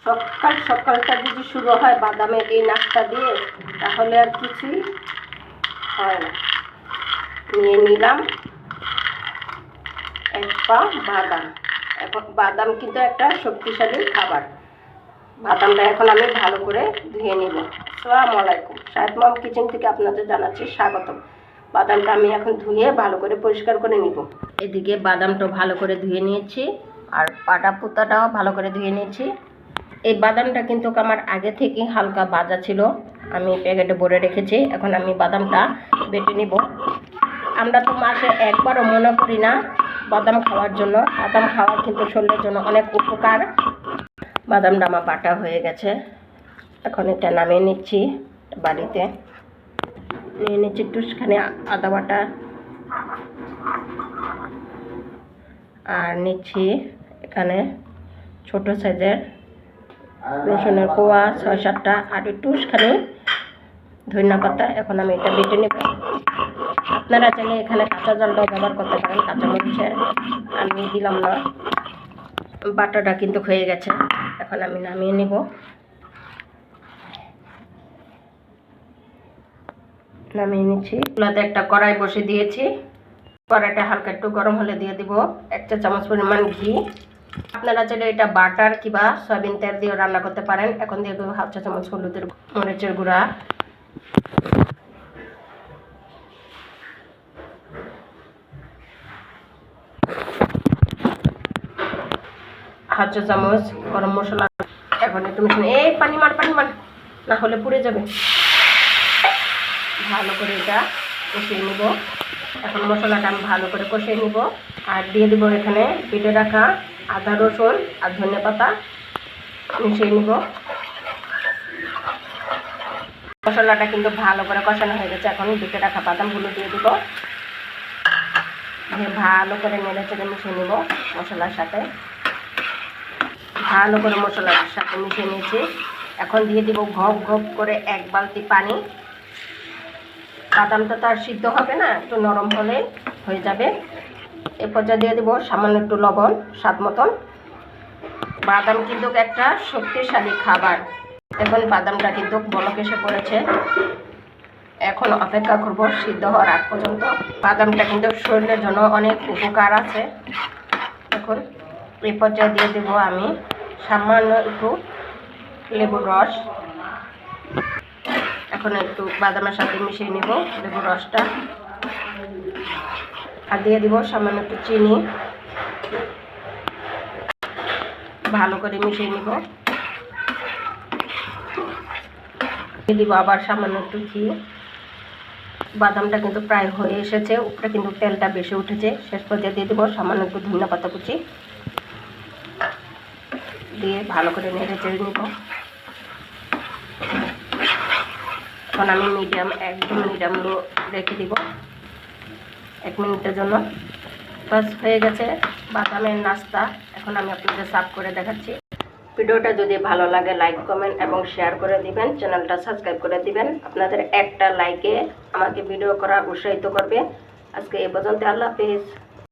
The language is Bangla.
সকাল সকালটা যদি শুরু হয় বাদামের এই নাস্তা দিয়ে, তাহলে আর কিছুই হয় না। নিয়ে নিলাম এক পা বাদাম। এখন বাদাম কিন্তু একটা শক্তিশালী খাবার। বাদামটা এখন আমি ভালো করে ধুয়ে নিব। আসসালামু আলাইকুম, শাহেদ মম কিচেন থেকে আপনাদের জানাচ্ছি স্বাগতম। বাদামটা আমি এখন ধুয়ে ভালো করে পরিষ্কার করে নিব। এদিকে বাদামটা ভালো করে ধুয়ে নিয়েছি, আর পাটা পুতাটাও ভালো করে ধুয়ে নিয়েছি। এই বাদামটা কিন্তু আমার আগে থেকেই হালকা ভাজা ছিল, আমি প্যাকেটে ভরে রেখেছি। এখন আমি বাদামটা বেটে নিব। আমরা তো মাসে একবারও মনে করি না বাদাম খাওয়ার জন্য। বাদাম খাওয়া কিন্তু শরীরের জন্য অনেক উপকার। বাদামটা আমার বাটা হয়ে গেছে, এখন এটা নামিয়ে নিচ্ছি। বাড়িতে নিয়ে নিচ্ছি একটুখানি আদা বাটা, আর নিচ্ছি এখানে ছোট সাইজের রসুনের কোয়া ৬-৭টা, আর একটুখানি ধনিয়া পাতা। এখন আমি এটা বেটে নেব। আপনারা চাইলে এখানে কাঁচা জলটাও ব্যবহার করতে পারেন, কাঁচামরিচের আমি দিলাম না। বাটাটা কিন্তু হয়ে গেছে, এখন আমি নামিয়ে নেব। নামিয়ে নিচ্ছি। চুলাতে একটা কড়াই বসে দিয়েছি। কড়াইটা হালকা একটু গরম হলে দিয়ে দিব 1 চা চামচ পরিমাণ ঘি। আপনারা চাইলে এটা বাটার কিংবা সয়াবিন তেল দিয়েও রান্না করতে পারেন। এখন দিয়ে দেবো 1/2 চা চামচ হলুদের মরিচের গুঁড়া, 1/2 চা চামচ গরম মশলা। এখন একটু মিশিয়ে এই পানি মার না হলে পুড়ে যাবে। ভালো করে এটা কষিয়ে নিব। এখন মশলাটা আমি ভালো করে কষিয়ে নিব, আর দিয়ে দিব এখানে বেটে রাখা আদা রসুন আর ধনিয়া পাতা মিশিয়ে নিব। মশলাটা কিন্তু ভালো করে কষানো হয়ে গেছে। এখন বেটে রাখা বাদামগুলো দিয়ে দিব, দিয়ে ভালো করে নেড়ে চেড়ে মিশিয়ে নিব মশলার সাথে। ভালো করে মশলার সাথে মিশিয়ে নিয়েছি। এখন দিয়ে দিব ঘপ ঘপ করে 1 বালতি পানি। বাদামটা তো আর সিদ্ধ হবে না, একটু নরম হলে হয়ে যাবে। এ পর্যায়ে দিয়ে দেবো সামান্য একটু লবণ স্বাদ মতন। বাদাম কিন্তু একটা শক্তিশালী খাবার। এখন বাদামটা কিন্তু বলক এসে পড়েছে, এখন অপেক্ষা করব সিদ্ধ হওয়ার আগ পর্যন্ত। বাদামটা কিন্তু শরীরের জন্য অনেক উপকার আছে। এখন এই পর্যায়ে দিয়ে দেবো আমি সামান্য একটু লেবুর রস। এখন একটু বাদামের সাথে মিশিয়ে নিব লেবুর রসটা, আর দিয়ে দিব সামান্য একটু চিনি। ভালো করে মিশিয়ে নিব। দিয়ে দিব আবার সামান্য একটু ঘি। বাদামটা কিন্তু প্রায় হয়ে এসেছে, উপরে কিন্তু তেলটা বেশি উঠেছে। শেষ পর্যায়ে দিয়ে দিব সামান্য একটু ধনিয়া পাতা কুচি, দিয়ে ভালো করে নেড়ে চেড়ে নিব। এখন আমি একদম মিডিয়াম লো রেখে দিব 1 মিনিটের জন্য। বাস হয়ে গেছে বাদামের নাস্তা। এখন আমি আপনাদের সার্ভ করে দেখাচ্ছি। ভিডিওটা যদি ভালো লাগে লাইক কমেন্ট এবং শেয়ার করে দিবেন, চ্যানেলটা সাবস্ক্রাইব করে দিবেন। আপনাদের একটা লাইকে আমাকে ভিডিও করা উৎসাহিত করবে। আজকে এই পর্যন্ত, আল্লাহ হাফেজ।